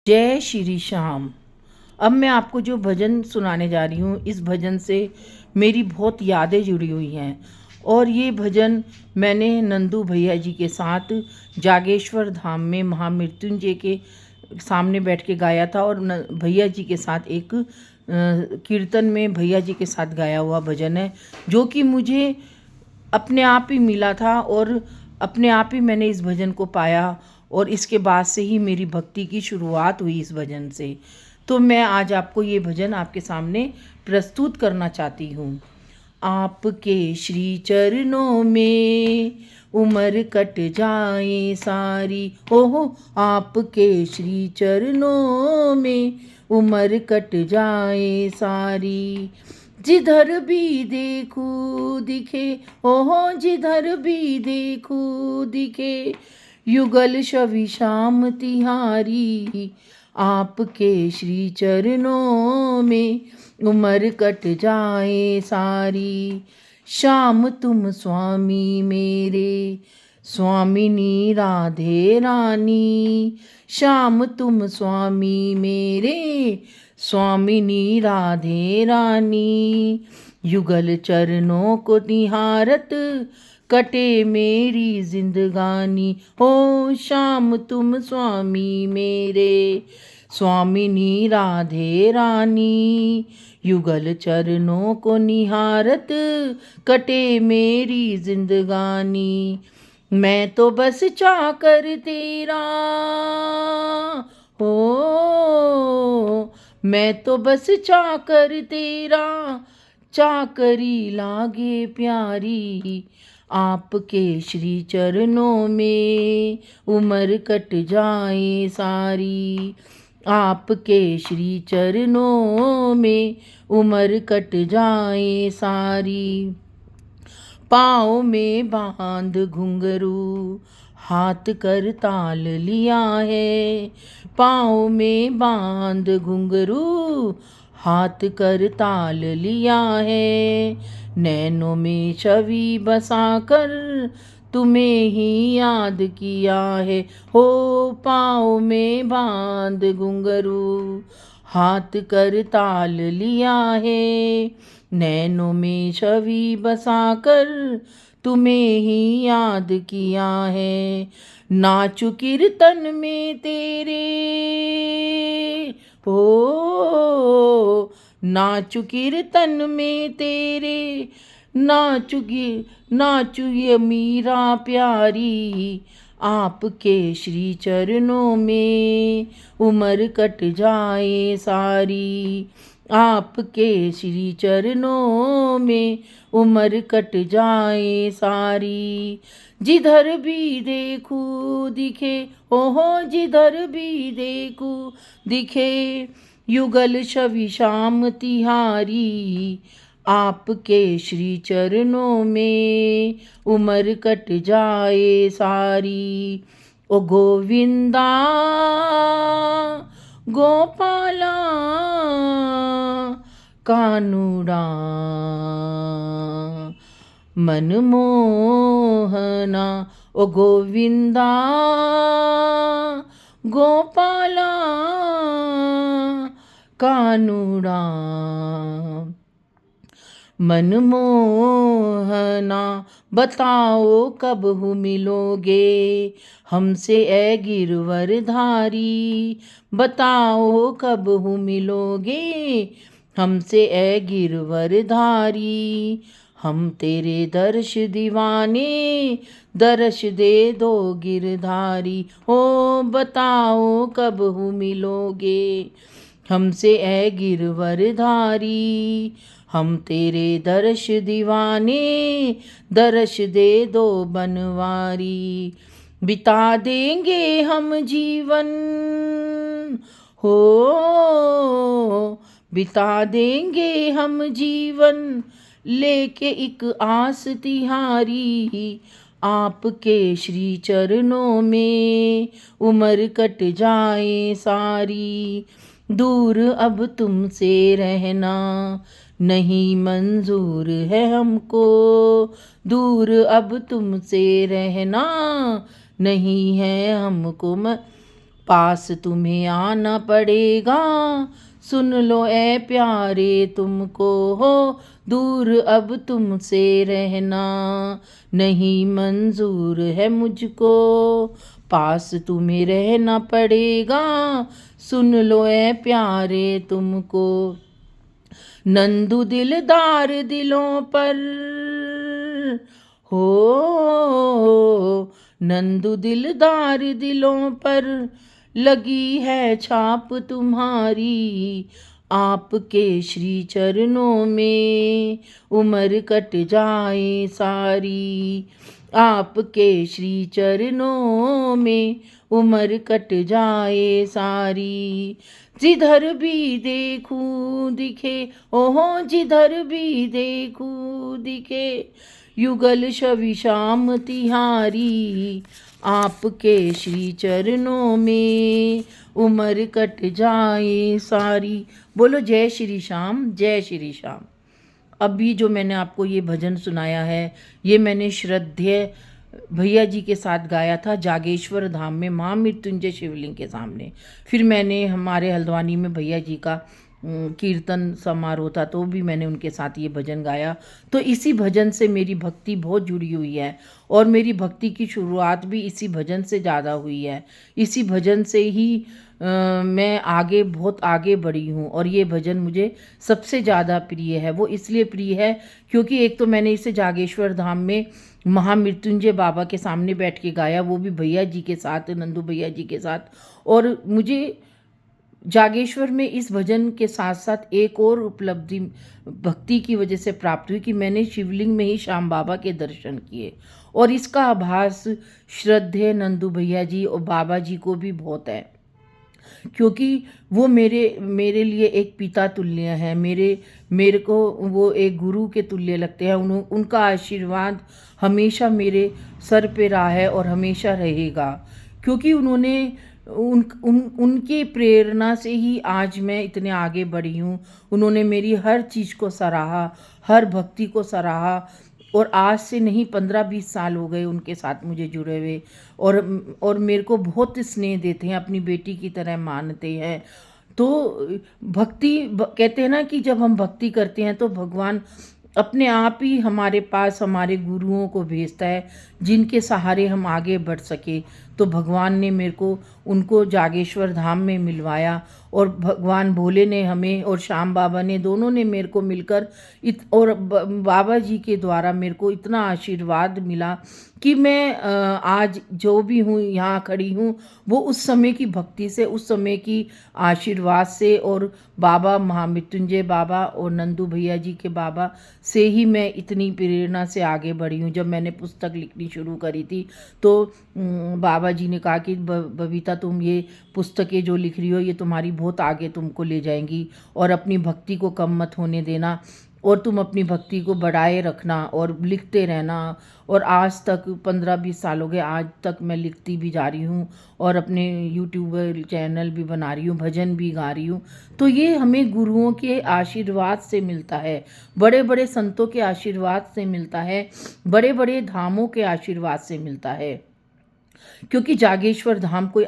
जय श्री श्याम। अब मैं आपको जो भजन सुनाने जा रही हूँ, इस भजन से मेरी बहुत यादें जुड़ी हुई हैं। और ये भजन मैंने नंदू भैया जी के साथ जागेश्वर धाम में महामृत्युंजय के सामने बैठ के गाया था। और भैया जी के साथ एक कीर्तन में भैया जी के साथ गाया हुआ भजन है, जो कि मुझे अपने आप ही मिला था और अपने आप ही मैंने इस भजन को पाया। और इसके बाद से ही मेरी भक्ति की शुरुआत हुई इस भजन से। तो मैं आज आपको ये भजन आपके सामने प्रस्तुत करना चाहती हूँ। आपके श्री चरणों में उम्र कट जाए सारी, ओहो आपके श्री चरणों में उम्र कट जाए सारी। जिधर भी देखूं दिखे, ओहो जिधर भी देखूं दिखे, युगल छवि श्याम तिहारी। आपके श्री चरणों में उम्र कट जाए सारी। श्याम तुम स्वामी मेरे, स्वामिनी राधे रानी। श्याम तुम स्वामी मेरे, स्वामिनी राधे रानी। युगल चरणों को निहारत कटे मेरी जिंदगानी। हो श्याम तुम स्वामी मेरे, स्वामिनी राधे रानी। युगल चरणों को निहारत कटे मेरी जिंदगानी। मैं तो बस चाकर तेरा, हो मैं तो बस चाकर तेरा, चाकरी लागे प्यारी। आपके श्री चरणों में उम्र कट जाए सारी। आपके श्री चरणों में उम्र कट जाए सारी। पाँव में बांध घुंघरू, हाथ कर ताल लिया है। पाँव में बांध घुंघरू, हाथ कर ताल लिया है। नैनों में छवि बसाकर तुम्हें ही याद किया है। हो पाँव में बांध घुंघरू, हाथ कर ताल लिया है। नैनों में छवि बसाकर तुम्हें ही याद किया है। नाचू कीर्तन में तेरे, हो नाचू कीर्तन में तेरे, नाचू ये मीरा प्यारी। आपके श्री चरणों में उम्र कट जाए सारी। आपके श्री चरणों में उम्र कट जाए सारी। जिधर भी देखूं दिखे, ओहो जिधर भी देखूं दिखे, युगल छवि श्याम तिहारी। आपके श्री चरणों में उम्र कट जाए सारी। ओ गोविंदा गोपाला कानुड़ा मनमोहना। ओ गोविंदा गोपाला कानुड़ा मनमोहना। बताओ कब हूँ मिलोगे हमसे ए गिरवरधारी। बताओ कब हूँ मिलोगे हमसे ए गिरवरधारी। हम तेरे दर्श दीवाने, दर्श दे दो गिरधारी। हो बताओ कब हूँ मिलोगे हमसे ए गिरवरधारी। हम तेरे दर्श दीवाने, दर्श दे दो बनवारी। बिता देंगे हम जीवन, हो बिता देंगे हम जीवन, लेके एक आस तिहारी। आपके श्री चरणों में उम्र कट जाए सारी। दूर अब तुमसे रहना नहीं मंजूर है हमको। दूर अब तुमसे रहना नहीं है हमको पास तुम्हें आना पड़ेगा, सुन लो ए प्यारे तुमको हो, दूर अब तुमसे रहना नहीं मंजूर है मुझको। पास तुम्हें रहना पड़ेगा, सुन लो ए प्यारे तुमको। नंदू दिलदार दिलों पर हो, नंदू दिलदार दिलों पर लगी है छाप तुम्हारी, आपके श्री चरणों में उम्र कट जाए सारी, आपके श्री चरणों में उम्र कट जाए सारी। जिधर भी देखूं दिखे, ओहो जिधर भी देखूं दिखे, युगल छवि श्याम तिहारी, आपके श्री चरणों में उम्र कट जाए सारी। बोलो जय श्री श्याम, जय श्री श्याम। अभी जो मैंने आपको ये भजन सुनाया है, ये मैंने श्रद्धेय भैया जी के साथ गाया था जागेश्वर धाम में महामृत्युंजय शिवलिंग के सामने। फिर मैंने हमारे हल्द्वानी में भैया जी का कीर्तन समारोह था, तो भी मैंने उनके साथ ये भजन गाया। तो इसी भजन से मेरी भक्ति बहुत जुड़ी हुई है, और मेरी भक्ति की शुरुआत भी इसी भजन से ज़्यादा हुई है। इसी भजन से ही मैं आगे बहुत आगे बढ़ी हूँ, और ये भजन मुझे सबसे ज़्यादा प्रिय है। वो इसलिए प्रिय है क्योंकि एक तो मैंने इसे जागेश्वर धाम में महामृत्युंजय बाबा के सामने बैठ के गाया, वो भी भैया जी के साथ, नंदू भैया जी के साथ। और मुझे जागेश्वर में इस भजन के साथ साथ एक और उपलब्धि भक्ति की वजह से प्राप्त हुई कि मैंने शिवलिंग में ही श्याम बाबा के दर्शन किए, और इसका आभास श्रद्धेय नंदू भैया जी और बाबा जी को भी बहुत है, क्योंकि वो मेरे लिए एक पिता तुल्य है। मेरे को वो एक गुरु के तुल्य लगते हैं। उनका आशीर्वाद हमेशा मेरे सर पे रहा है और हमेशा रहेगा, क्योंकि उन्होंने उनके प्रेरणा से ही आज मैं इतने आगे बढ़ी हूँ। उन्होंने मेरी हर चीज़ को सराहा, हर भक्ति को सराहा, और आज से नहीं 15-20 साल हो गए उनके साथ मुझे जुड़े हुए, और मेरे को बहुत स्नेह देते हैं, अपनी बेटी की तरह मानते हैं। तो भक्ति कहते हैं ना कि जब हम भक्ति करते हैं तो भगवान अपने आप ही हमारे पास हमारे गुरुओं को भेजता है, जिनके सहारे हम आगे बढ़ सके। तो भगवान ने मेरे को उनको जागेश्वर धाम में मिलवाया, और भगवान भोले ने हमें और श्याम बाबा ने, दोनों ने मेरे को मिलकर और बाबा जी के द्वारा मेरे को इतना आशीर्वाद मिला कि मैं आज जो भी हूँ, यहाँ खड़ी हूँ, वो उस समय की भक्ति से, उस समय की आशीर्वाद से, और बाबा महामृत्युंजय बाबा और नंदू भैया जी के बाबा से ही मैं इतनी प्रेरणा से आगे बढ़ी हूँ। जब मैंने पुस्तक लिखनी शुरू करी थी तो बाबा जी ने कहा कि बबीता तुम ये पुस्तकें जो लिख रही हो ये तुम्हारी बहुत आगे तुमको ले जाएंगी, और अपनी भक्ति को कम मत होने देना, और तुम अपनी भक्ति को बढ़ाए रखना और लिखते रहना। और आज तक 15-20 साल हो गए, आज तक मैं लिखती भी जा रही हूँ, और अपने यूट्यूब चैनल भी बना रही हूँ, भजन भी गा रही हूँ। तो ये हमें गुरुओं के आशीर्वाद से मिलता है, बड़े बड़े संतों के आशीर्वाद से मिलता है, बड़े बड़े धामों के आशीर्वाद से मिलता है। क्योंकि जागेश्वर धाम कोई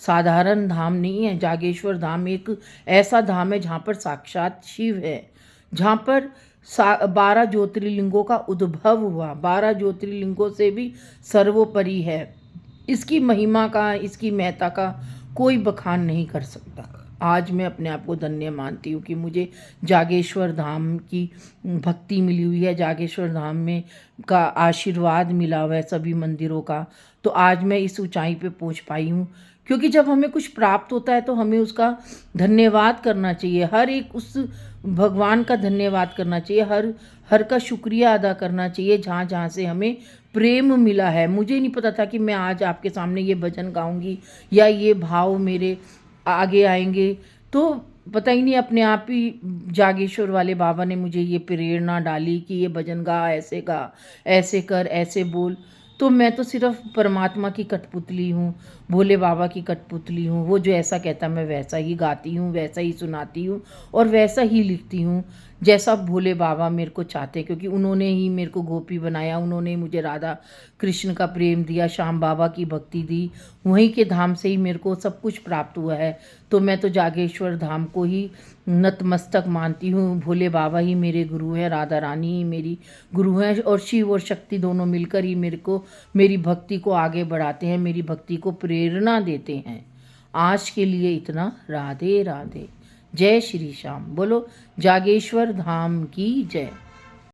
साधारण धाम नहीं है। जागेश्वर धाम एक ऐसा धाम है जहाँ पर साक्षात शिव है, जहाँ पर 12 ज्योतिर्लिंगों का उद्भव हुआ, 12 ज्योतिर्लिंगों से भी सर्वोपरि है। इसकी महिमा का, इसकी महत्ता का कोई बखान नहीं कर सकता। आज मैं अपने आप को धन्य मानती हूँ कि मुझे जागेश्वर धाम की भक्ति मिली हुई है, जागेश्वर धाम में का आशीर्वाद मिला हुआ है सभी मंदिरों का। तो आज मैं इस ऊंचाई पे पहुँच पाई हूँ, क्योंकि जब हमें कुछ प्राप्त होता है तो हमें उसका धन्यवाद करना चाहिए, हर एक उस भगवान का धन्यवाद करना चाहिए, हर का शुक्रिया अदा करना चाहिए जहाँ जहाँ से हमें प्रेम मिला है। मुझे नहीं पता था कि मैं आज आपके सामने ये भजन गाऊंगी या ये भाव मेरे आगे आएंगे, तो पता ही नहीं, अपने आप ही जागेश्वर वाले बाबा ने मुझे ये प्रेरणा डाली कि ये भजन गा, ऐसे ऐसे कर, ऐसे बोल। तो मैं तो सिर्फ परमात्मा की कठपुतली हूँ, भोले बाबा की कठपुतली हूँ। वो जो ऐसा कहता मैं वैसा ही गाती हूँ, वैसा ही सुनाती हूँ और वैसा ही लिखती हूँ, जैसा भोले बाबा मेरे को चाहते हैं, क्योंकि उन्होंने ही मेरे को गोपी बनाया, उन्होंने ही मुझे राधा कृष्ण का प्रेम दिया, श्याम बाबा की भक्ति दी, वहीं के धाम से ही मेरे को सब कुछ प्राप्त हुआ है। तो मैं तो जागेश्वर धाम को ही नतमस्तक मानती हूँ। भोले बाबा ही मेरे गुरु हैं, राधा रानी ही मेरी गुरु हैं, और शिव और शक्ति दोनों मिलकर ही मेरे को मेरी भक्ति को आगे बढ़ाते हैं, मेरी भक्ति को प्रेरणा देते हैं। आज के लिए इतना। राधे राधे। जय श्री श्याम। बोलो जागेश्वर धाम की जय।